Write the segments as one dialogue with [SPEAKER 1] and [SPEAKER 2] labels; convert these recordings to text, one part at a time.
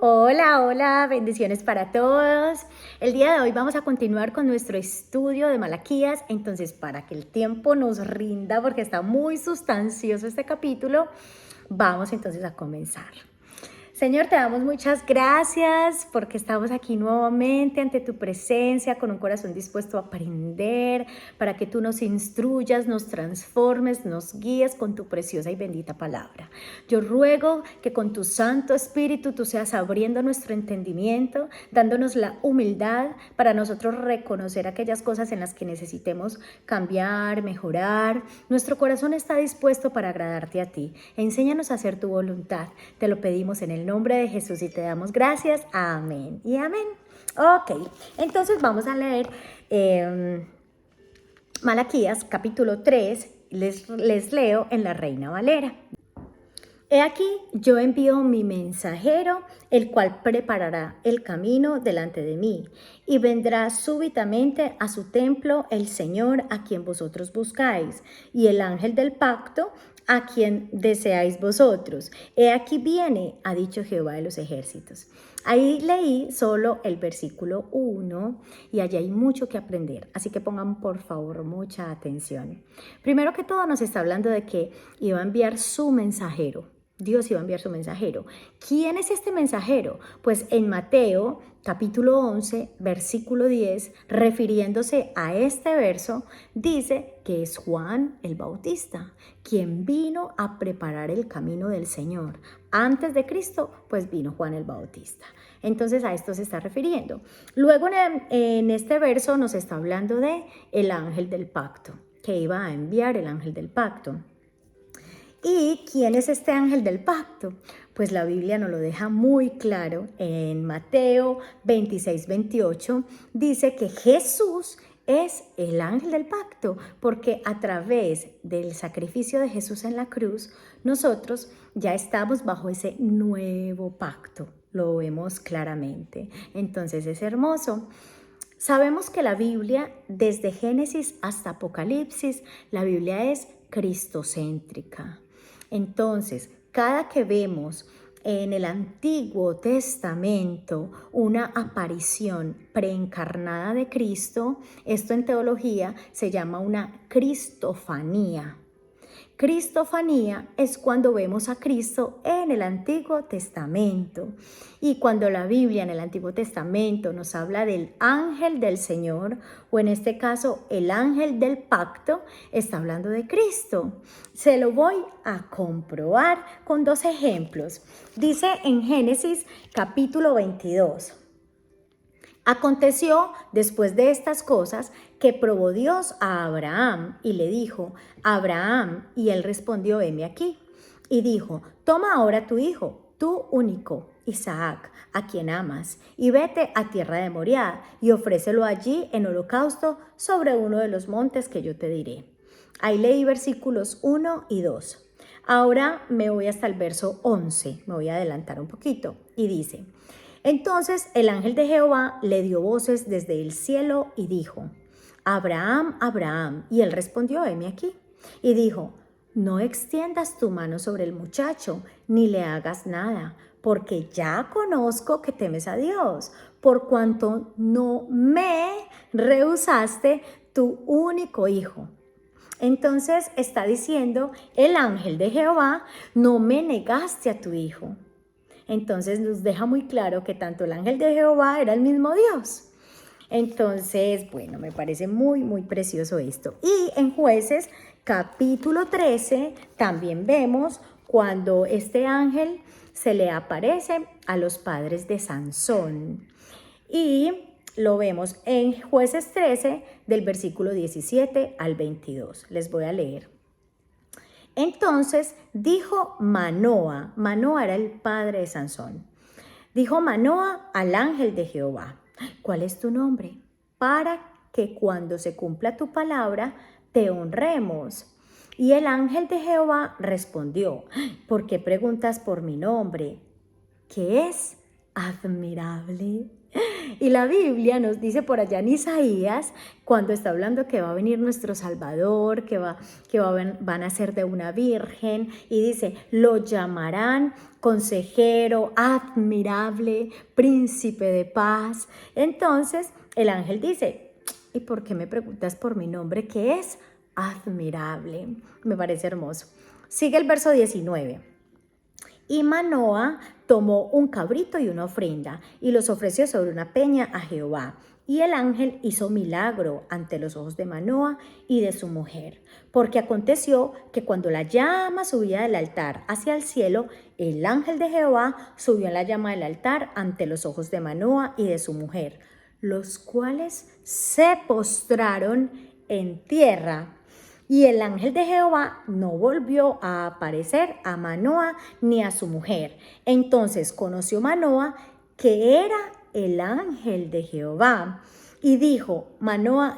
[SPEAKER 1] Hola, hola, bendiciones para todos. El día de hoy vamos a continuar con nuestro estudio de Malaquías, entonces para que el tiempo nos rinda, porque está muy sustancioso este capítulo, vamos entonces a comenzar. Señor, te damos muchas gracias porque estamos aquí nuevamente ante tu presencia con un corazón dispuesto a aprender, para que tú nos instruyas, nos transformes, nos guíes con tu preciosa y bendita palabra. Yo ruego que con tu Santo Espíritu tú seas abriendo nuestro entendimiento, dándonos la humildad para nosotros reconocer aquellas cosas en las que necesitemos cambiar, mejorar. Nuestro corazón está dispuesto para agradarte a ti. Enséñanos a hacer tu voluntad. Te lo pedimos en el nombre de Jesús y te damos gracias. Amén y amén. Ok, entonces vamos a leer Malaquías capítulo 3. Les leo en la Reina Valera. He aquí, yo envío mi mensajero, el cual preparará el camino delante de mí, y vendrá súbitamente a su templo el Señor a quien vosotros buscáis, y el ángel del pacto a quien deseáis vosotros. He aquí viene, ha dicho Jehová de los ejércitos. Ahí leí solo el versículo 1 y allí hay mucho que aprender, así que pongan por favor mucha atención. Primero que todo nos está hablando de que iba a enviar su mensajero. Dios iba a enviar su mensajero. ¿Quién es este mensajero? Pues en Mateo capítulo 11, versículo 10, refiriéndose a este verso, dice que es Juan el Bautista, quien vino a preparar el camino del Señor. Antes de Cristo, pues vino Juan el Bautista. Entonces a esto se está refiriendo. Luego en este verso nos está hablando de el ángel del pacto, que iba a enviar el ángel del pacto. ¿Y quién es este ángel del pacto? Pues la Biblia nos lo deja muy claro. En Mateo 26, 28 dice que Jesús es el ángel del pacto, porque a través del sacrificio de Jesús en la cruz, nosotros ya estamos bajo ese nuevo pacto. Lo vemos claramente. Entonces es hermoso. Sabemos que la Biblia, desde Génesis hasta Apocalipsis, la Biblia es cristocéntrica. Entonces, cada que vemos en el Antiguo Testamento una aparición preencarnada de Cristo, esto en teología se llama una cristofanía. Cristofanía es cuando vemos a Cristo en el Antiguo Testamento. Y cuando la Biblia en el Antiguo Testamento nos habla del ángel del Señor, o en este caso el ángel del pacto, está hablando de Cristo. Se lo voy a comprobar con dos ejemplos. Dice en Génesis capítulo 22. Aconteció después de estas cosas que probó Dios a Abraham y le dijo, Abraham, y él respondió, heme aquí. Y dijo, toma ahora tu hijo, tu único, Isaac, a quien amas, y vete a tierra de Moriah y ofrécelo allí en holocausto sobre uno de los montes que yo te diré. Ahí leí versículos 1 y 2. Ahora me voy hasta el verso 11, me voy a adelantar un poquito, y dice, entonces el ángel de Jehová le dio voces desde el cielo y dijo, Abraham, Abraham. Y él respondió, heme aquí. Y dijo, no extiendas tu mano sobre el muchacho, ni le hagas nada, porque ya conozco que temes a Dios, por cuanto no me rehusaste tu único hijo. Entonces está diciendo, el ángel de Jehová, no me negaste a tu hijo. Entonces nos deja muy claro que tanto el ángel de Jehová era el mismo Dios. Entonces, bueno, me parece muy, muy precioso esto. Y en Jueces capítulo 13 también vemos cuando este ángel se le aparece a los padres de Sansón. Y lo vemos en Jueces 13 del versículo 17 al 22. Les voy a leer. Entonces dijo Manoa, Manoa era el padre de Sansón, dijo Manoa al ángel de Jehová, ¿cuál es tu nombre? Para que cuando se cumpla tu palabra te honremos. Y el ángel de Jehová respondió, ¿por qué preguntas por mi nombre? ¿Qué es admirable? Y la Biblia nos dice por allá en Isaías, cuando está hablando que va a venir nuestro Salvador, van a ser de una virgen, y dice, lo llamarán consejero, admirable, príncipe de paz. Entonces el ángel dice, ¿y por qué me preguntas por mi nombre, que es admirable? Me parece hermoso. Sigue el verso 19. Y Manoa tomó un cabrito y una ofrenda y los ofreció sobre una peña a Jehová. Y el ángel hizo milagro ante los ojos de Manoa y de su mujer. Porque aconteció que cuando la llama subía del altar hacia el cielo, el ángel de Jehová subió en la llama del altar ante los ojos de Manoa y de su mujer, los cuales se postraron en tierra. Y el ángel de Jehová no volvió a aparecer a Manoa ni a su mujer. Entonces conoció Manoa que era el ángel de Jehová. Y dijo Manoa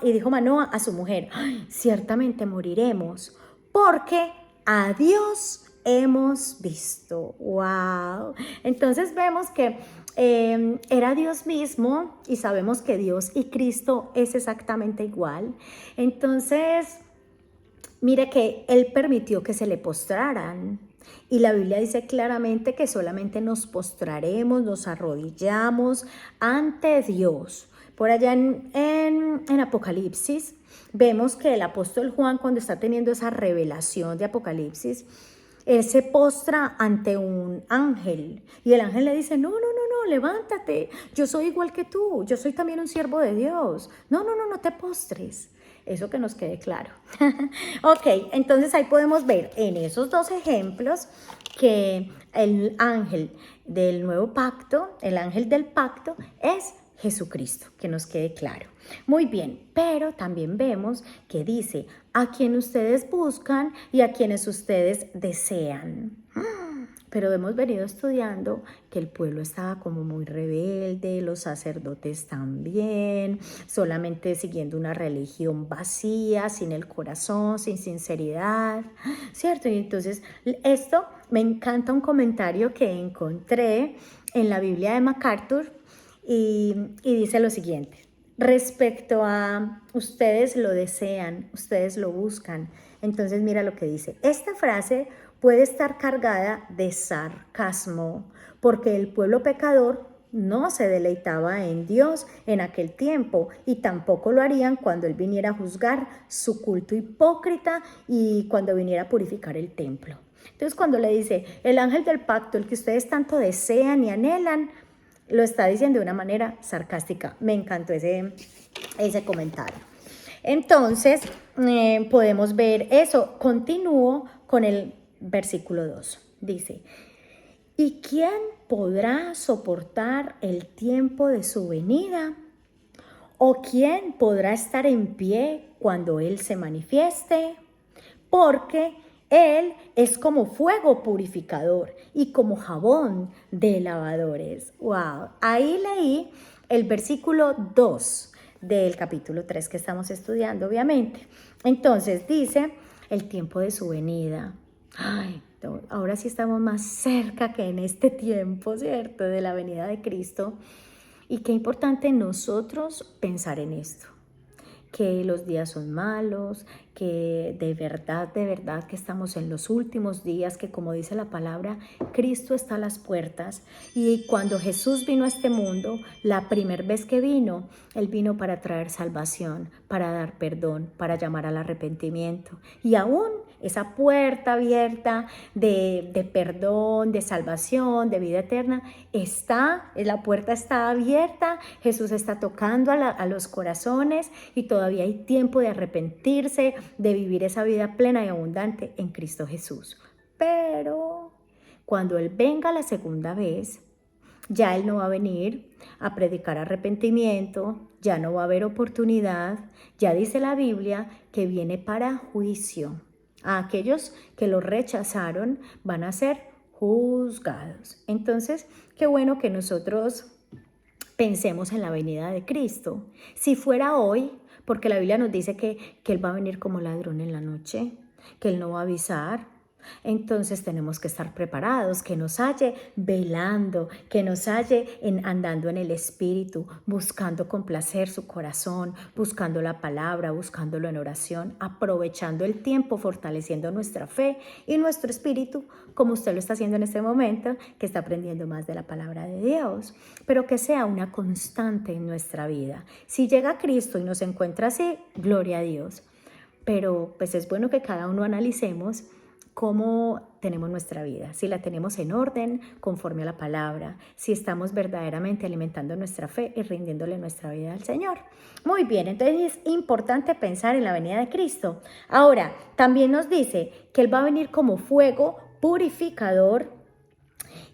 [SPEAKER 1] a su mujer, ciertamente moriremos, porque a Dios hemos visto. ¡Wow! Entonces vemos que era Dios mismo, y sabemos que Dios y Cristo es exactamente igual. Entonces, mire que Él permitió que se le postraran. Y la Biblia dice claramente que solamente nos postraremos, nos arrodillamos ante Dios. Por allá en Apocalipsis vemos que el apóstol Juan, cuando está teniendo esa revelación de Apocalipsis, él se postra ante un ángel y el ángel le dice, no, levántate, yo soy igual que tú, yo soy también un siervo de Dios. No te postres. Eso que nos quede claro. Ok, entonces ahí podemos ver en esos dos ejemplos que el ángel del nuevo pacto, el ángel del pacto es Jesucristo, que nos quede claro. Muy bien, pero también vemos que dice a quien ustedes buscan y a quienes ustedes desean. Pero hemos venido estudiando que el pueblo estaba como muy rebelde, los sacerdotes también, solamente siguiendo una religión vacía, sin el corazón, sin sinceridad, ¿cierto? Y entonces esto me encanta un comentario que encontré en la Biblia de MacArthur y dice lo siguiente. Respecto a ustedes lo desean, ustedes lo buscan. Entonces mira lo que dice. Esta frase puede estar cargada de sarcasmo, porque el pueblo pecador no se deleitaba en Dios en aquel tiempo y tampoco lo harían cuando Él viniera a juzgar su culto hipócrita y cuando viniera a purificar el templo. Entonces cuando le dice el ángel del pacto, el que ustedes tanto desean y anhelan, lo está diciendo de una manera sarcástica. Me encantó ese comentario. Entonces, podemos ver eso. Continúo con el versículo 2. Dice, ¿y quién podrá soportar el tiempo de su venida? ¿O quién podrá estar en pie cuando Él se manifieste? Porque Él es como fuego purificador y como jabón de lavadores. ¡Wow! Ahí leí el versículo 2 del capítulo 3 que estamos estudiando, obviamente. Entonces dice, el tiempo de su venida. Ay, ahora sí estamos más cerca que en este tiempo, ¿cierto? De la venida de Cristo. Y qué importante nosotros pensar en esto. Que los días son malos, que de verdad que estamos en los últimos días, que como dice la palabra, Cristo está a las puertas. Y cuando Jesús vino a este mundo, la primera vez que vino, Él vino para traer salvación, para dar perdón, para llamar al arrepentimiento. Y aún esa puerta abierta de perdón, de salvación, de vida eterna, la puerta está abierta, Jesús está tocando a los corazones y todavía hay tiempo de arrepentirse, de vivir esa vida plena y abundante en Cristo Jesús. Pero cuando Él venga la segunda vez, ya Él no va a venir a predicar arrepentimiento, ya no va a haber oportunidad, ya dice la Biblia que viene para juicio. A aquellos que lo rechazaron van a ser juzgados. Entonces, qué bueno que nosotros pensemos en la venida de Cristo. Si fuera hoy, porque la Biblia nos dice que Él va a venir como ladrón en la noche, que Él no va a avisar. Entonces tenemos que estar preparados, que nos halle velando, que nos halle andando en el Espíritu, buscando complacer su corazón, buscando la palabra, buscándolo en oración, aprovechando el tiempo, fortaleciendo nuestra fe y nuestro espíritu, como usted lo está haciendo en este momento, que está aprendiendo más de la palabra de Dios, pero que sea una constante en nuestra vida. Si llega Cristo y nos encuentra así, gloria a Dios. Pero pues es bueno que cada uno analicemos cómo tenemos nuestra vida, si la tenemos en orden, conforme a la palabra, si estamos verdaderamente alimentando nuestra fe y rindiéndole nuestra vida al Señor. Muy bien, entonces es importante pensar en la venida de Cristo. Ahora, también nos dice que Él va a venir como fuego purificador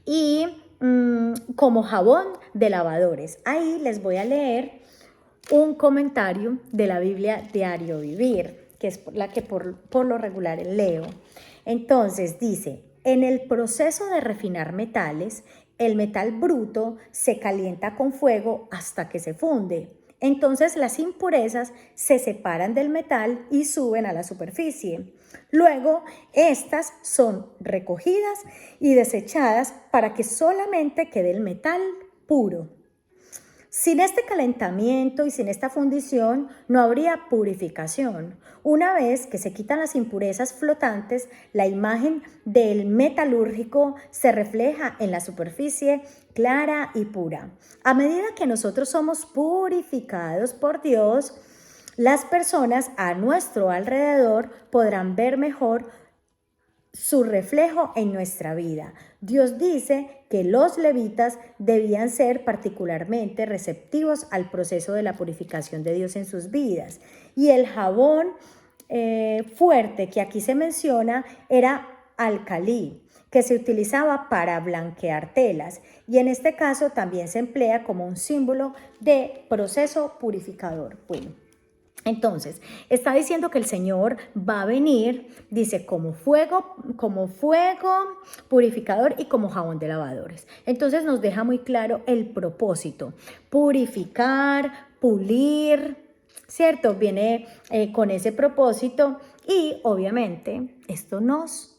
[SPEAKER 1] y como jabón de lavadores. Ahí les voy a leer un comentario de la Biblia Diario Vivir, que es la que por lo regular leo. Entonces dice, en el proceso de refinar metales, el metal bruto se calienta con fuego hasta que se funde. Entonces las impurezas se separan del metal y suben a la superficie. Luego, estas son recogidas y desechadas para que solamente quede el metal puro. Sin este calentamiento y sin esta fundición no habría purificación. Una vez que se quitan las impurezas flotantes, la imagen del metalúrgico se refleja en la superficie clara y pura. A medida que nosotros somos purificados por Dios, las personas a nuestro alrededor podrán ver mejor su reflejo en nuestra vida. Dios dice que los levitas debían ser particularmente receptivos al proceso de la purificación de Dios en sus vidas. Y el jabón fuerte que aquí se menciona era alcalí, que se utilizaba para blanquear telas. Y en este caso también se emplea como un símbolo de proceso purificador. Bueno. Entonces, está diciendo que el Señor va a venir, dice, como fuego purificador y como jabón de lavadores. Entonces nos deja muy claro el propósito, purificar, pulir, ¿cierto? Viene con ese propósito y obviamente esto nos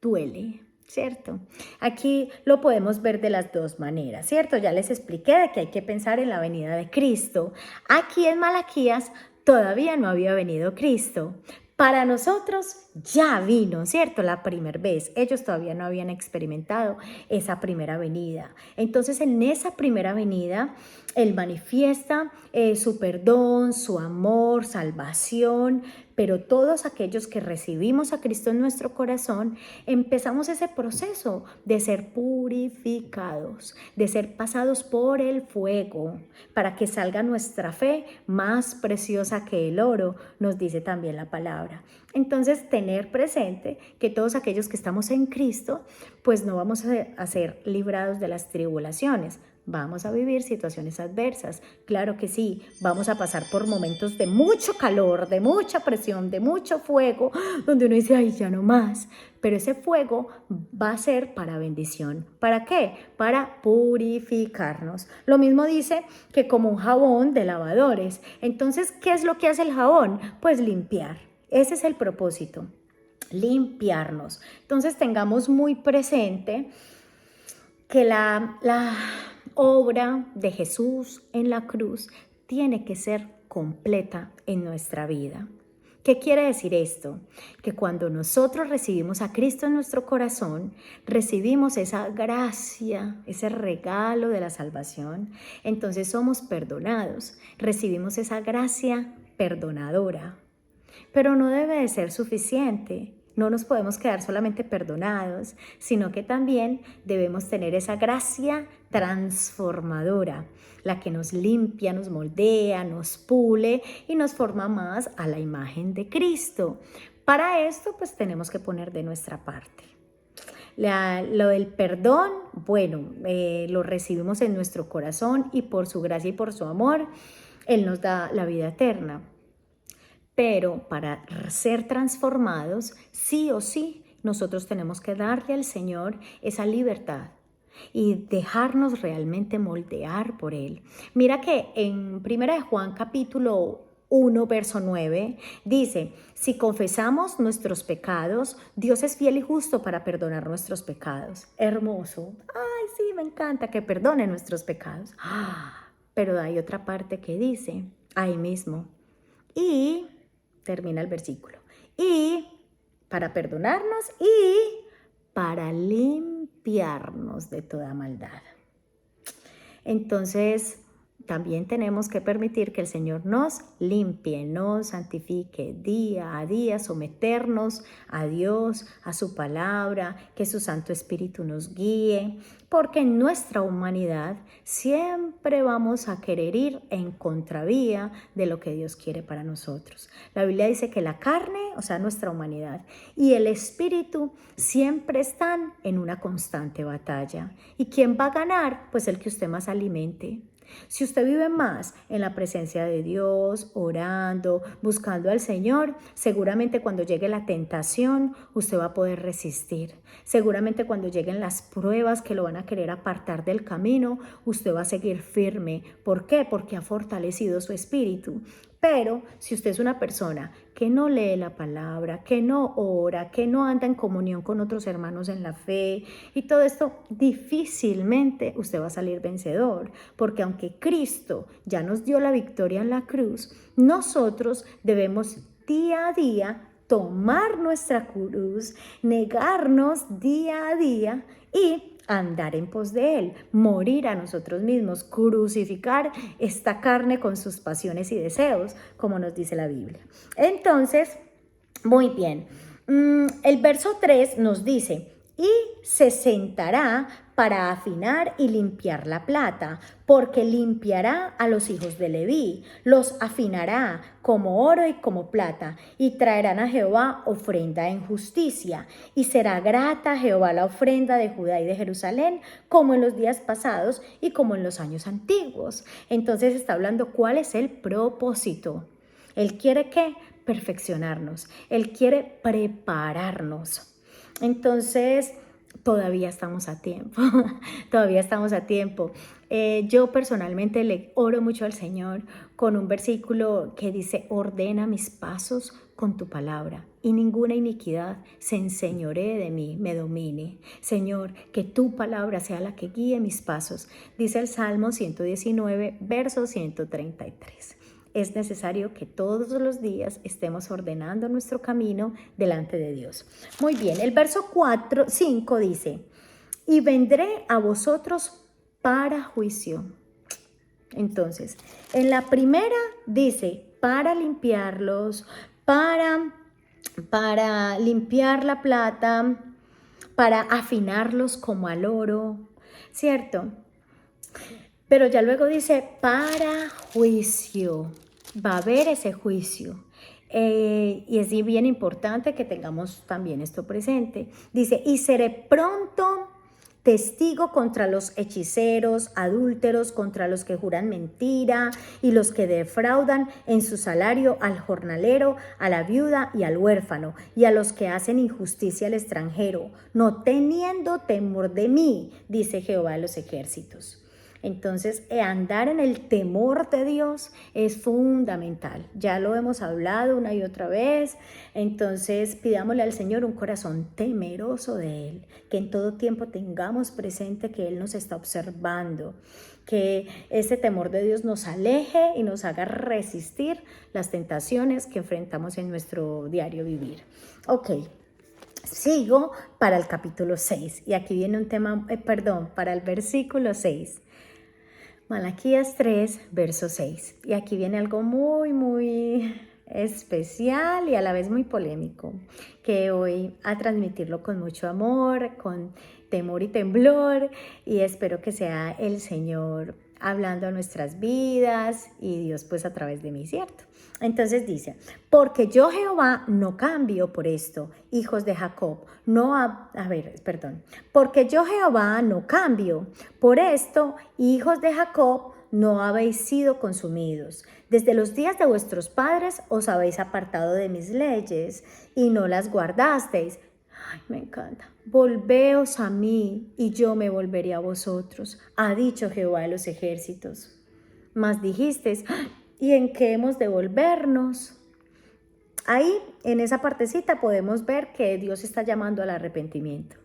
[SPEAKER 1] duele, ¿cierto? Aquí lo podemos ver de las dos maneras, ¿cierto? Ya les expliqué de que hay que pensar en la venida de Cristo. Aquí en Malaquías todavía no había venido Cristo. Para nosotros ya vino, ¿cierto? La primera vez. Ellos todavía no habían experimentado esa primera venida. Entonces, en esa primera venida, Él manifiesta su perdón, su amor, salvación, pero todos aquellos que recibimos a Cristo en nuestro corazón, empezamos ese proceso de ser purificados, de ser pasados por el fuego, para que salga nuestra fe más preciosa que el oro, nos dice también la palabra. Entonces, tener presente que todos aquellos que estamos en Cristo, pues no vamos a ser librados de las tribulaciones. Vamos a vivir situaciones adversas, claro que sí, vamos a pasar por momentos de mucho calor, de mucha presión, de mucho fuego, donde uno dice, ay, ya no más, pero ese fuego va a ser para bendición. ¿Para qué? Para purificarnos. Lo mismo dice que como un jabón de lavadores. Entonces, ¿qué es lo que hace el jabón? Pues limpiar. Ese es el propósito, limpiarnos. Entonces, tengamos muy presente que la obra de Jesús en la cruz tiene que ser completa en nuestra vida. ¿Qué quiere decir esto? Que cuando nosotros recibimos a Cristo en nuestro corazón, recibimos esa gracia, ese regalo de la salvación, entonces somos perdonados, recibimos esa gracia perdonadora. Pero no debe de ser suficiente. No nos podemos quedar solamente perdonados, sino que también debemos tener esa gracia transformadora, la que nos limpia, nos moldea, nos pule y nos forma más a la imagen de Cristo. Para esto, pues tenemos que poner de nuestra parte. Lo del perdón, bueno, lo recibimos en nuestro corazón y por su gracia y por su amor, Él nos da la vida eterna. Pero para ser transformados, sí o sí, nosotros tenemos que darle al Señor esa libertad y dejarnos realmente moldear por Él. Mira que en 1 de Juan capítulo 1, verso 9, dice, si confesamos nuestros pecados, Dios es fiel y justo para perdonar nuestros pecados. Hermoso. Ay, sí, me encanta que perdone nuestros pecados. Pero hay otra parte que dice, ahí mismo, y termina el versículo, y para perdonarnos y para limpiarnos de toda maldad. Entonces, también tenemos que permitir que el Señor nos limpie, nos santifique día a día, someternos a Dios, a su palabra, que su Santo Espíritu nos guíe, porque en nuestra humanidad siempre vamos a querer ir en contravía de lo que Dios quiere para nosotros. La Biblia dice que la carne, o sea, nuestra humanidad, y el Espíritu siempre están en una constante batalla. ¿Y quién va a ganar? Pues el que usted más alimente. Si usted vive más en la presencia de Dios, orando, buscando al Señor, seguramente cuando llegue la tentación, usted va a poder resistir. Seguramente cuando lleguen las pruebas que lo van a querer apartar del camino, usted va a seguir firme. ¿Por qué? Porque ha fortalecido su espíritu. Pero si usted es una persona que no lee la palabra, que no ora, que no anda en comunión con otros hermanos en la fe y todo esto, difícilmente usted va a salir vencedor, porque aunque Cristo ya nos dio la victoria en la cruz, nosotros debemos día a día tomar nuestra cruz, negarnos día a día y andar en pos de Él, morir a nosotros mismos, crucificar esta carne con sus pasiones y deseos, como nos dice la Biblia. Entonces, muy bien, el verso 3 nos dice, y se sentará para afinar y limpiar la plata, porque limpiará a los hijos de Leví, los afinará como oro y como plata, y traerán a Jehová ofrenda en justicia, y será grata a Jehová la ofrenda de Judá y de Jerusalén, como en los días pasados y como en los años antiguos. Entonces está hablando cuál es el propósito. Él quiere ¿qué? Perfeccionarnos, Él quiere prepararnos. Entonces, todavía estamos a tiempo, todavía estamos a tiempo. Yo personalmente le oro mucho al Señor con un versículo que dice, ordena mis pasos con tu palabra y ninguna iniquidad se enseñoree de mí, me domine. Señor, que tu palabra sea la que guíe mis pasos, dice el Salmo 119, verso 133. Es necesario que todos los días estemos ordenando nuestro camino delante de Dios. Muy bien, el verso 5 dice, y vendré a vosotros para juicio. Entonces, en la primera dice, para limpiarlos, para limpiar la plata, para afinarlos como al oro, ¿cierto? Pero ya luego dice, para juicio, va a haber ese juicio. Y es bien importante que tengamos también esto presente. Dice, y seré pronto testigo contra los hechiceros, adúlteros, contra los que juran mentira y los que defraudan en su salario al jornalero, a la viuda y al huérfano, y a los que hacen injusticia al extranjero, no teniendo temor de mí, dice Jehová de los ejércitos. Entonces, andar en el temor de Dios es fundamental. Ya lo hemos hablado una y otra vez. Entonces, pidámosle al Señor un corazón temeroso de Él, que en todo tiempo tengamos presente que Él nos está observando, que ese temor de Dios nos aleje y nos haga resistir las tentaciones que enfrentamos en nuestro diario vivir. Ok. Sigo para el capítulo 6 y aquí viene un tema, para el versículo 6. Malaquías 3, verso 6. Y aquí viene algo muy especial y a la vez muy polémico, que voy a transmitirlo con mucho amor, con temor y temblor, y espero que sea el Señor hablando a nuestras vidas y Dios pues a través de mí, ¿cierto? Entonces dice, porque yo Jehová no cambio por esto, hijos de Jacob, porque yo Jehová no cambio por esto, hijos de Jacob, no habéis sido consumidos. Desde los días de vuestros padres os habéis apartado de mis leyes y no las guardasteis. Ay, me encanta. Volveos a mí y yo me volveré a vosotros, ha dicho Jehová de los ejércitos. Mas dijisteis, y en qué hemos de volvernos. Ahí, en esa partecita, podemos ver que Dios está llamando al arrepentimiento.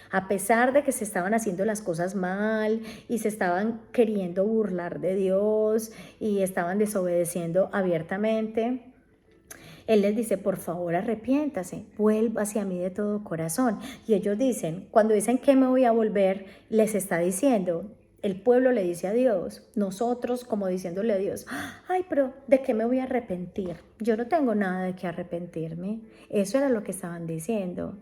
[SPEAKER 1] A pesar de que se estaban haciendo las cosas mal y se estaban queriendo burlar de Dios y estaban desobedeciendo abiertamente, Él les dice, por favor, arrepiéntase, vuelva hacia mí de todo corazón. Y ellos dicen, cuando dicen que me voy a volver, les está diciendo, el pueblo le dice a Dios, nosotros como diciéndole a Dios, ay, pero ¿de qué me voy a arrepentir? Yo no tengo nada de qué arrepentirme. Eso era lo que estaban diciendo.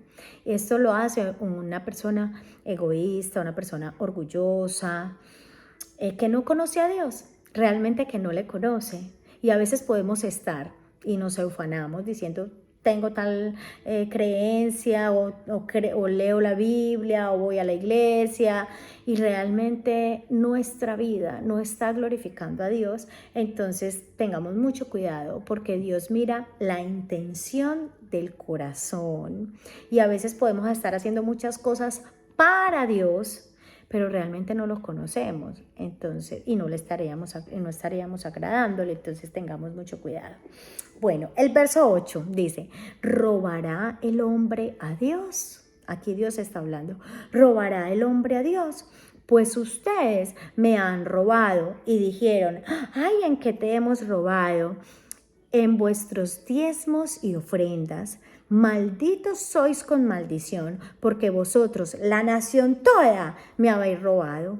[SPEAKER 1] Esto lo hace una persona egoísta, una persona orgullosa, que no conoce a Dios, realmente que no le conoce. Y a veces podemos estar y nos ufanamos diciendo, tengo tal creencia o leo la Biblia o voy a la iglesia y realmente nuestra vida no está glorificando a Dios. Entonces tengamos mucho cuidado porque Dios mira la intención del corazón y a veces podemos estar haciendo muchas cosas para Dios, pero realmente no los conocemos, entonces, y no estaríamos agradándole, entonces tengamos mucho cuidado. Bueno, el verso 8 dice, ¿robará el hombre a Dios? Aquí Dios está hablando, ¿robará el hombre a Dios? Pues ustedes me han robado y dijeron, ay, ¿en qué te hemos robado? En vuestros diezmos y ofrendas. Malditos sois con maldición, porque vosotros, la nación toda, me habéis robado.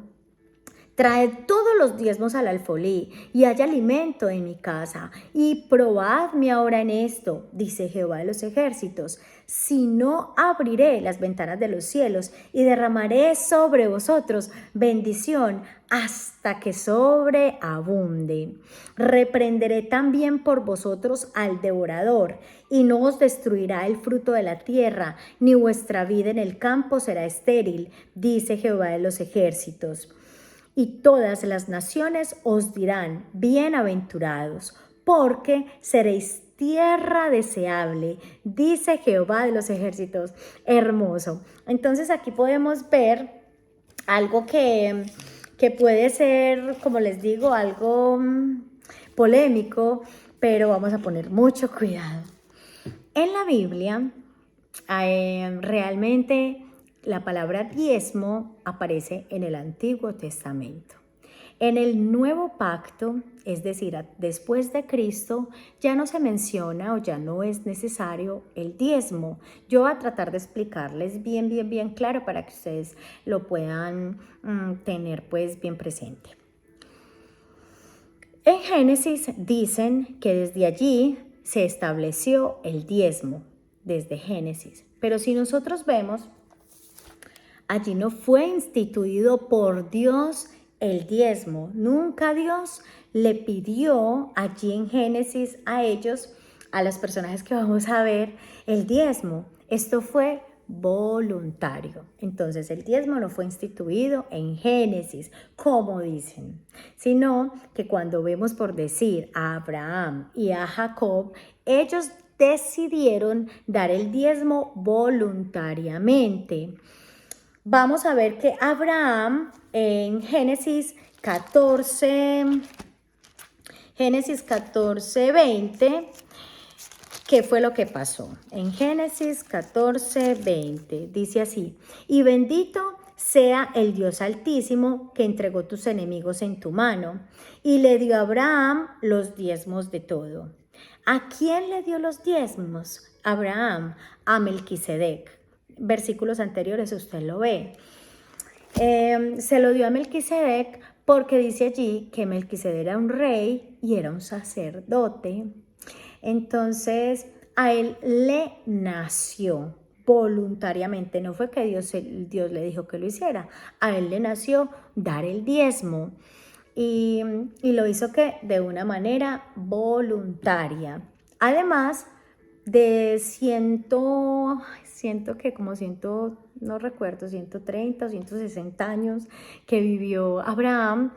[SPEAKER 1] Traed todos los diezmos al alfolí, y haya alimento en mi casa, y probadme ahora en esto, dice Jehová de los ejércitos, si no abriré las ventanas de los cielos, y derramaré sobre vosotros bendición hasta que sobreabunde. Reprenderé también por vosotros al devorador, y no os destruirá el fruto de la tierra, ni vuestra vida en el campo será estéril, dice Jehová de los ejércitos. Y todas las naciones os dirán, bienaventurados, porque seréis tierra deseable, dice Jehová de los ejércitos. Hermoso. Entonces aquí podemos ver algo que puede ser, como les digo, algo polémico, pero vamos a poner mucho cuidado. En la Biblia, realmente la palabra diezmo aparece en el Antiguo Testamento. En el Nuevo Pacto, es decir, después de Cristo, ya no se menciona o ya no es necesario el diezmo. Yo voy a tratar de explicarles bien claro para que ustedes lo puedan tener pues bien presente. En Génesis dicen que desde allí se estableció el diezmo, desde Génesis. Pero si nosotros vemos, allí no fue instituido por Dios el diezmo. Nunca Dios le pidió allí en Génesis a ellos, a los personajes que vamos a ver, el diezmo. Esto fue voluntario. Entonces el diezmo no fue instituido en Génesis, como dicen, sino que cuando vemos por decir a Abraham y a Jacob, ellos decidieron dar el diezmo voluntariamente. Vamos a ver que Abraham en Génesis 14, 20, ¿qué fue lo que pasó? En Génesis 14, 20 dice así, y bendito sea el Dios Altísimo que entregó tus enemigos en tu mano, y le dio a Abraham los diezmos de todo. ¿A quién le dio los diezmos? Abraham, a Melquisedec. Versículos anteriores usted lo ve. Se lo dio a Melquisedec porque dice allí que Melquisedec era un rey y era un sacerdote. Entonces a él le nació voluntariamente, no fue que Dios le dijo que lo hiciera, a él le nació dar el diezmo y lo hizo que de una manera voluntaria. Además de no recuerdo, 130 o 160 años que vivió Abraham,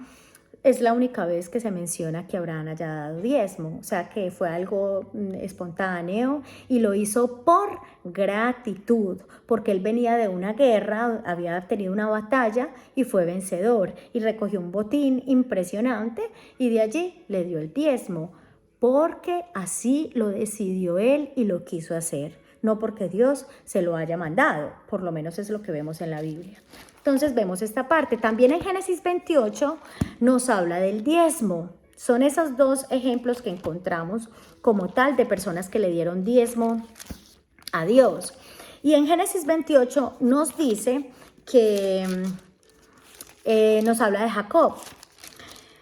[SPEAKER 1] es la única vez que se menciona que Abraham haya dado diezmo, o sea que fue algo espontáneo y lo hizo por gratitud, porque él venía de una guerra, había tenido una batalla y fue vencedor y recogió un botín impresionante y de allí le dio el diezmo, porque así lo decidió él y lo quiso hacer, no porque Dios se lo haya mandado, por lo menos es lo que vemos en la Biblia. Entonces vemos esta parte. También en Génesis 28 nos habla del diezmo. Son esos dos ejemplos que encontramos como tal de personas que le dieron diezmo a Dios. Y en Génesis 28 nos dice que nos habla de Jacob.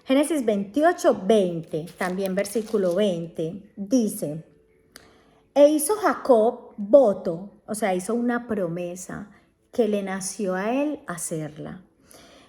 [SPEAKER 1] Génesis 28, 20, también versículo 20, dice: e hizo Jacob voto, o sea, hizo una promesa que le nació a él hacerla.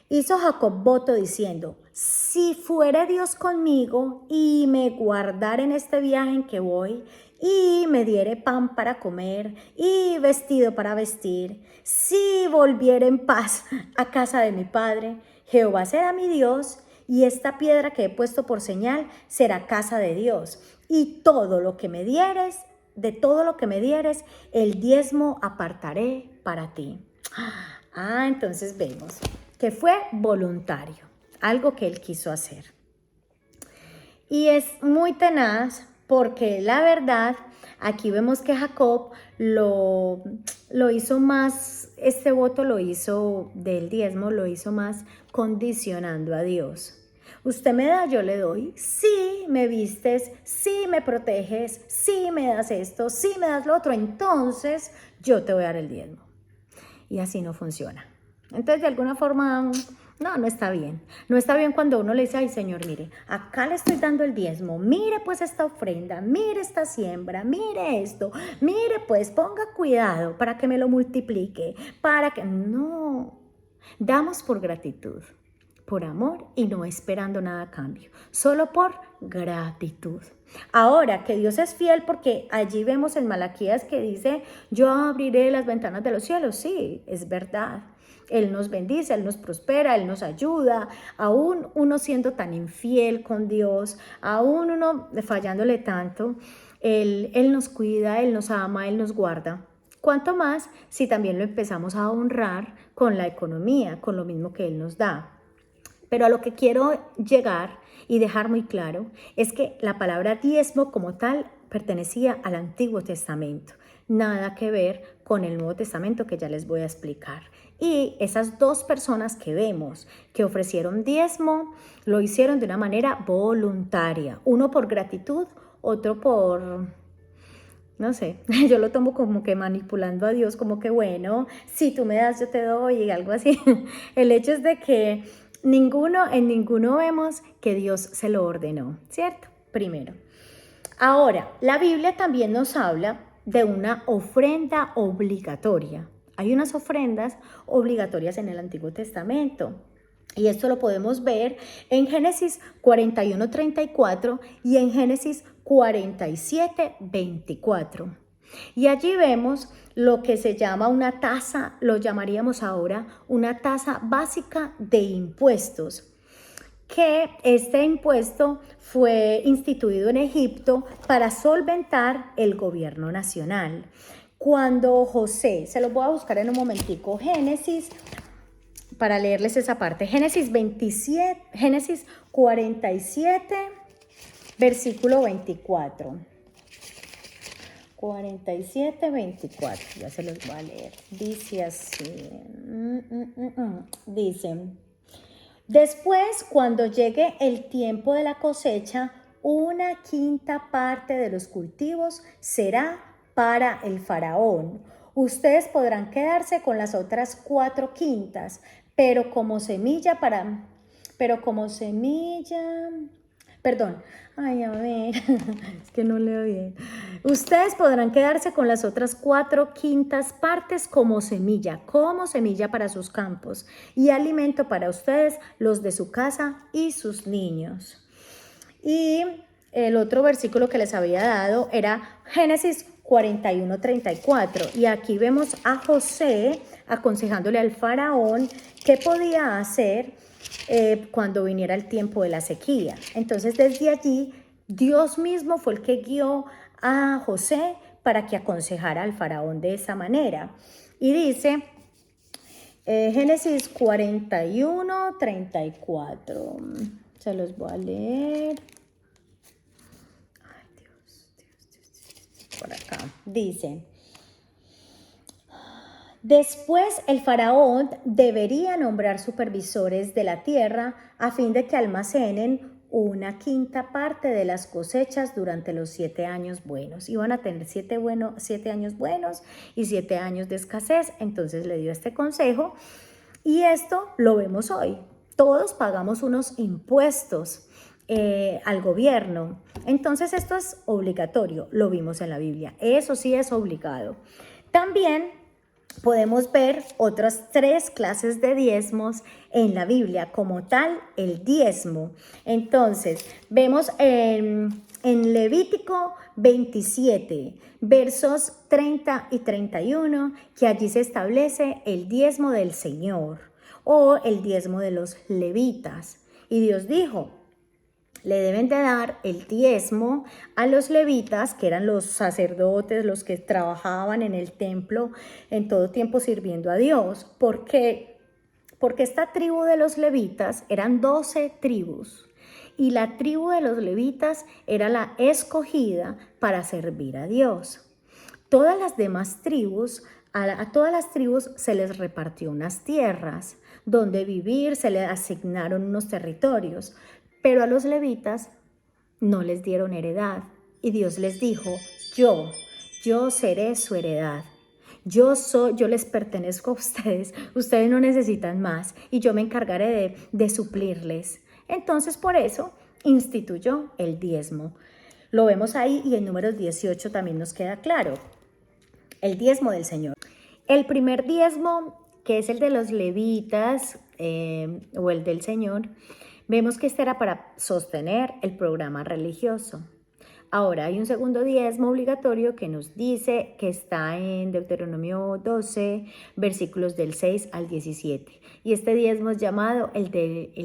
[SPEAKER 1] Hizo Jacob voto diciendo: si fuere Dios conmigo y me guardare en este viaje en que voy, y me diere pan para comer y vestido para vestir, si volviere en paz a casa de mi padre, Jehová será mi Dios, y esta piedra que he puesto por señal será casa de Dios. Y todo lo que me dieres, de todo lo que me dieres, el diezmo apartaré para ti. Entonces vemos que fue voluntario, algo que él quiso hacer. Y es muy tenaz porque la verdad, aquí vemos que Jacob lo hizo más, este voto lo hizo del diezmo, lo hizo más condicionando a Dios. Usted me da, yo le doy. Si me vistes, si me proteges, si me das esto, si me das lo otro, entonces yo te voy a dar el diezmo. Y así no funciona. Entonces, de alguna forma, no está bien. No está bien cuando uno le dice: ay, Señor, mire, acá le estoy dando el diezmo. Mire, pues, esta ofrenda. Mire esta siembra. Mire esto. Mire, pues, ponga cuidado para que me lo multiplique. Para que... No. Damos por gratitud, por amor y no esperando nada a cambio. Solo por gratitud. Ahora, que Dios es fiel, porque allí vemos en Malaquías que dice: yo abriré las ventanas de los cielos. Sí, es verdad. Él nos bendice, Él nos prospera, Él nos ayuda. Aún uno siendo tan infiel con Dios, aún uno fallándole tanto, Él nos cuida, Él nos ama, Él nos guarda. ¿Cuánto más si también lo empezamos a honrar con la economía, con lo mismo que Él nos da? Pero a lo que quiero llegar y dejar muy claro es que la palabra diezmo como tal pertenecía al Antiguo Testamento. Nada que ver con el Nuevo Testamento, que ya les voy a explicar. Y esas dos personas que vemos que ofrecieron diezmo, lo hicieron de una manera voluntaria. Uno por gratitud, otro por... no sé, yo lo tomo como que manipulando a Dios, como que bueno, si tú me das, yo te doy, y algo así. El hecho es de que en ninguno vemos que Dios se lo ordenó, ¿cierto? Primero. Ahora, la Biblia también nos habla de una ofrenda obligatoria. Hay unas ofrendas obligatorias en el Antiguo Testamento. Y esto lo podemos ver en Génesis 41:34 y en Génesis 47:24. Y allí vemos lo que se llama una tasa, lo llamaríamos ahora una tasa básica de impuestos, que este impuesto fue instituido en Egipto para solventar el gobierno nacional. Cuando José, se los voy a buscar en un momentico, Génesis, para leerles esa parte, Génesis 47, versículo 24. 47, 24, ya se los voy a leer. Dice así, dice: después, cuando llegue el tiempo de la cosecha, 1/5 parte de los cultivos será para el faraón. Ustedes podrán quedarse con las otras 4/5, pero como semilla, perdón, ay, a ver, es que no leo bien. Ustedes podrán quedarse con las otras 4/5 partes como semilla para sus campos y alimento para ustedes, los de su casa y sus niños. Y el otro versículo que les había dado era Génesis 41:34. Y aquí vemos a José aconsejándole al faraón qué podía hacer cuando viniera el tiempo de la sequía. Entonces desde allí Dios mismo fue el que guió a José para que aconsejara al faraón de esa manera. Y dice Génesis 41, 34. Se los voy a leer. Ay, Dios. Por acá. Dice: después el faraón debería nombrar supervisores de la tierra a fin de que almacenen una quinta parte de las cosechas durante los 7 años buenos. Iban a tener 7 años buenos y 7 años de escasez. Entonces le dio este consejo y esto lo vemos hoy. Todos pagamos unos impuestos al gobierno. Entonces esto es obligatorio, lo vimos en la Biblia. Eso sí es obligado. También podemos ver otras 3 clases de diezmos en la Biblia, como tal el diezmo. Entonces, vemos en Levítico 27, versos 30 y 31, que allí se establece el diezmo del Señor o el diezmo de los levitas. Y Dios dijo: le deben de dar el diezmo a los levitas, que eran los sacerdotes, los que trabajaban en el templo en todo tiempo sirviendo a Dios. ¿Por qué? Porque esta tribu de los levitas eran 12 tribus y la tribu de los levitas era la escogida para servir a Dios. Todas las demás tribus, a todas las tribus se les repartió unas tierras donde vivir, se les asignaron unos territorios, pero a los levitas no les dieron heredad. Y Dios les dijo: yo seré su heredad. Yo les pertenezco a ustedes, ustedes no necesitan más y yo me encargaré de suplirles. Entonces por eso instituyó el diezmo. Lo vemos ahí y en Números 18 también nos queda claro. El diezmo del Señor. El primer diezmo, que es el de los levitas o el del Señor, vemos que este era para sostener el programa religioso. Ahora hay un segundo diezmo obligatorio que nos dice que está en Deuteronomio 12, versículos del 6 al 17. Y este diezmo es llamado el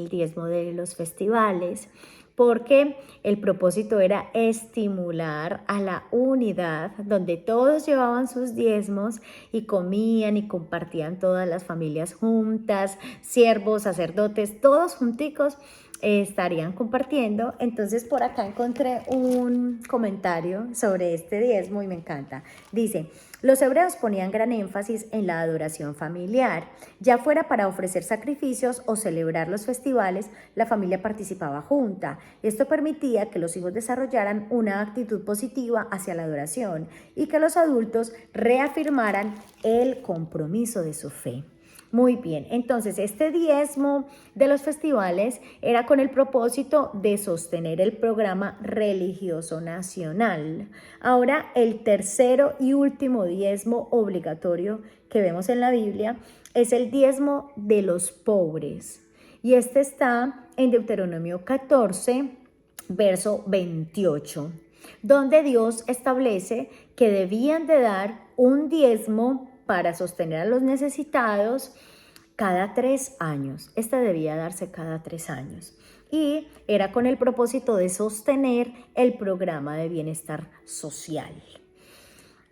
[SPEAKER 1] diezmo de los festivales, porque el propósito era estimular a la unidad, donde todos llevaban sus diezmos y comían y compartían todas las familias juntas, siervos, sacerdotes, todos junticos estarían compartiendo. Entonces por acá encontré un comentario sobre este diezmo y me encanta. Dice: los hebreos ponían gran énfasis en la adoración familiar, ya fuera para ofrecer sacrificios o celebrar los festivales, la familia participaba junta. Esto permitía que los hijos desarrollaran una actitud positiva hacia la adoración y que los adultos reafirmaran el compromiso de su fe. Muy bien, entonces este diezmo de los festivales era con el propósito de sostener el programa religioso nacional. Ahora, el tercero y último diezmo obligatorio que vemos en la Biblia es el diezmo de los pobres. Y este está en Deuteronomio 14, verso 28, donde Dios establece que debían de dar un diezmo para sostener a los necesitados cada 3 años. Esta debía darse cada 3 años. Y era con el propósito de sostener el programa de bienestar social.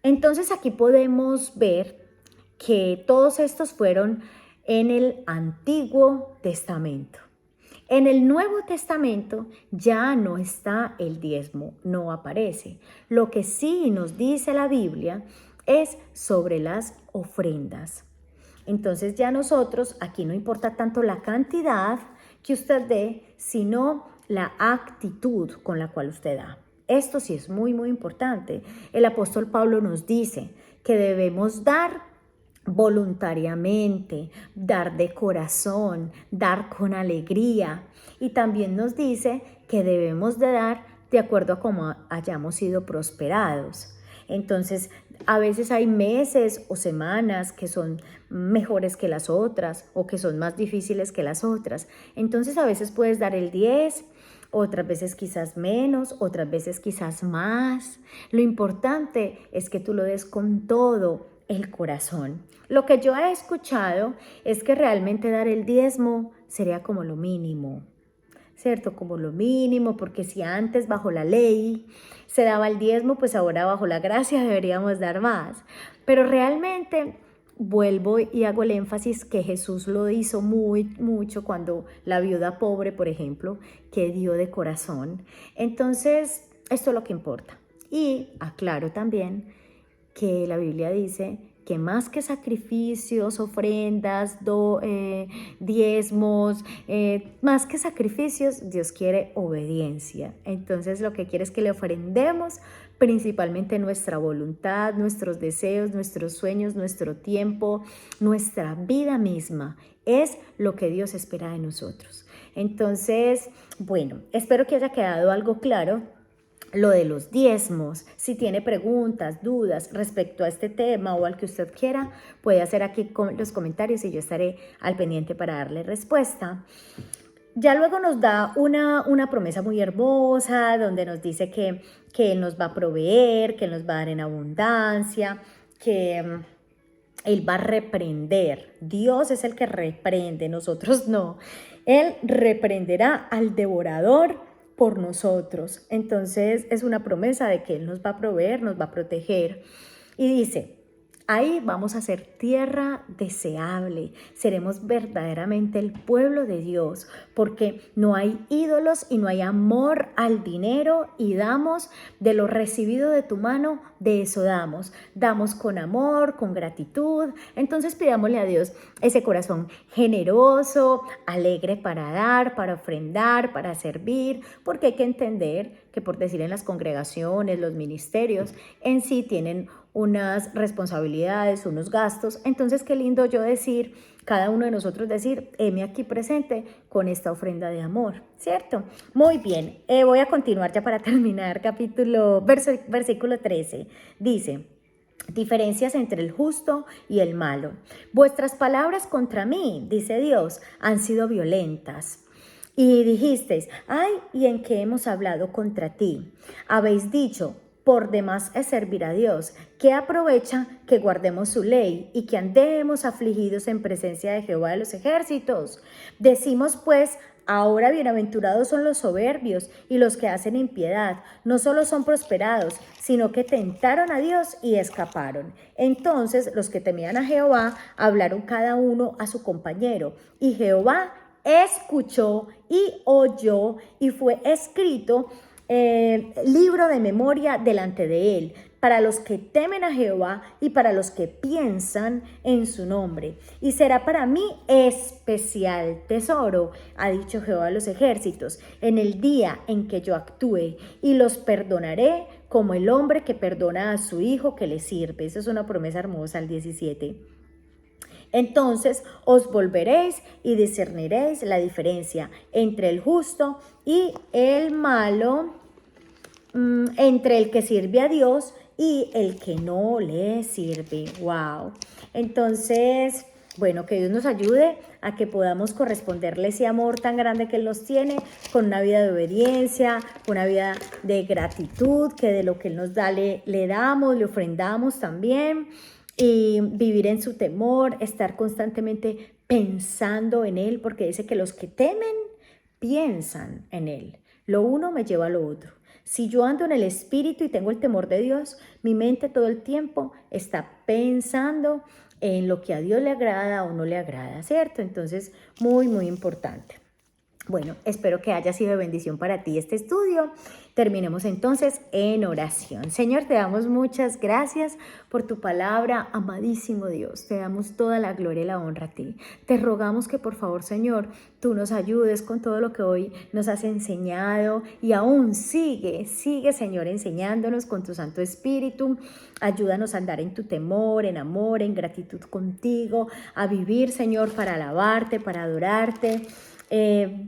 [SPEAKER 1] Entonces aquí podemos ver que todos estos fueron en el Antiguo Testamento. En el Nuevo Testamento ya no está el diezmo, no aparece. Lo que sí nos dice la Biblia es sobre las ofrendas. Entonces ya nosotros, aquí no importa tanto la cantidad que usted dé, sino la actitud con la cual usted da. Esto sí es muy, muy importante. El apóstol Pablo nos dice que debemos dar voluntariamente, dar de corazón, dar con alegría. Y también nos dice que debemos de dar de acuerdo a cómo hayamos sido prosperados. Entonces, a veces hay meses o semanas que son mejores que las otras o que son más difíciles que las otras. Entonces, a veces puedes dar el 10, otras veces quizás menos, otras veces quizás más. Lo importante es que tú lo des con todo el corazón. Lo que yo he escuchado es que realmente dar el diezmo sería como lo mínimo, ¿cierto? Como lo mínimo, porque si antes bajo la ley se daba el diezmo, pues ahora bajo la gracia deberíamos dar más. Pero realmente vuelvo y hago el énfasis que Jesús lo hizo mucho cuando la viuda pobre, por ejemplo, que dio de corazón. Entonces, esto es lo que importa. Y aclaro también que la Biblia dice que más que sacrificios, ofrendas, diezmos, más que sacrificios, Dios quiere obediencia. Entonces lo que quiere es que le ofrendemos principalmente nuestra voluntad, nuestros deseos, nuestros sueños, nuestro tiempo, nuestra vida misma. Es lo que Dios espera de nosotros. Entonces, bueno, espero que haya quedado algo claro lo de los diezmos. Si tiene preguntas, dudas respecto a este tema o al que usted quiera, puede hacer aquí los comentarios y yo estaré al pendiente para darle respuesta. Ya luego nos da una promesa muy hermosa donde nos dice que Él nos va a proveer, que Él nos va a dar en abundancia, que Él va a reprender. Dios es el que reprende, nosotros no. Él reprenderá al devorador por nosotros. Entonces es una promesa de que Él nos va a proveer, nos va a proteger. Y dice, ahí vamos a ser tierra deseable, seremos verdaderamente el pueblo de Dios, porque no hay ídolos y no hay amor al dinero y damos de lo recibido de tu mano, de eso damos. Damos con amor, con gratitud. Entonces pidámosle a Dios ese corazón generoso, alegre para dar, para ofrendar, para servir, porque hay que entender que por decir en las congregaciones, los ministerios en sí tienen unas responsabilidades, unos gastos. Entonces, qué lindo yo decir, cada uno de nosotros decir, heme aquí presente con esta ofrenda de amor, ¿cierto? Muy bien, voy a continuar ya para terminar, versículo 13, dice, diferencias entre el justo y el malo. Vuestras palabras contra mí, dice Dios, han sido violentas. Y dijisteis, ay, ¿y en qué hemos hablado contra ti? Habéis dicho, por demás es servir a Dios, que aprovecha que guardemos su ley y que andemos afligidos en presencia de Jehová de los ejércitos. Decimos pues, ahora bienaventurados son los soberbios y los que hacen impiedad, no solo son prosperados, sino que tentaron a Dios y escaparon. Entonces los que temían a Jehová hablaron cada uno a su compañero, y Jehová escuchó y oyó, y fue escrito libro de memoria delante de él, para los que temen a Jehová y para los que piensan en su nombre. Y será para mí especial tesoro, ha dicho Jehová de los ejércitos, en el día en que yo actúe, y los perdonaré como el hombre que perdona a su hijo que le sirve. Esa es una promesa hermosa, el 17. Entonces os volveréis y discerniréis la diferencia entre el justo y el malo, entre el que sirve a Dios y el que no le sirve. ¡Wow! Entonces, bueno, que Dios nos ayude a que podamos corresponderle ese amor tan grande que Él nos tiene, con una vida de obediencia, con una vida de gratitud, que de lo que Él nos da le damos, le ofrendamos también. Y vivir en su temor, estar constantemente pensando en Él, porque dice que los que temen piensan en Él. Lo uno me lleva a lo otro. Si yo ando en el Espíritu y tengo el temor de Dios, mi mente todo el tiempo está pensando en lo que a Dios le agrada o no le agrada, ¿cierto? Entonces, muy, muy importante. Bueno, espero que haya sido de bendición para ti este estudio. Terminemos entonces en oración. Señor, te damos muchas gracias por tu palabra, amadísimo Dios. Te damos toda la gloria y la honra a ti. Te rogamos que por favor, Señor, tú nos ayudes con todo lo que hoy nos has enseñado y aún sigue, Señor, enseñándonos con tu Santo Espíritu. Ayúdanos a andar en tu temor, en amor, en gratitud contigo, a vivir, Señor, para alabarte, para adorarte.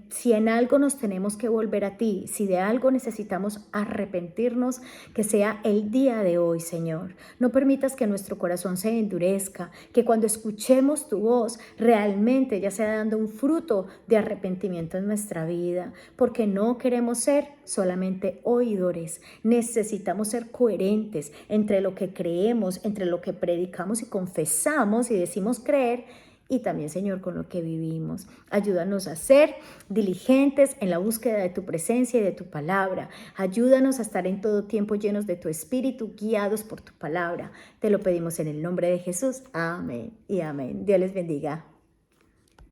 [SPEAKER 1] Si en algo nos tenemos que volver a ti, si de algo necesitamos arrepentirnos, que sea el día de hoy, Señor. No permitas que nuestro corazón se endurezca, que cuando escuchemos tu voz realmente ya sea dando un fruto de arrepentimiento en nuestra vida, porque no queremos ser solamente oidores. Necesitamos ser coherentes entre lo que creemos, entre lo que predicamos y confesamos y decimos creer, y también, Señor, con lo que vivimos. Ayúdanos a ser diligentes en la búsqueda de tu presencia y de tu palabra. Ayúdanos a estar en todo tiempo llenos de tu espíritu, guiados por tu palabra. Te lo pedimos en el nombre de Jesús. Amén y amén. Dios les bendiga.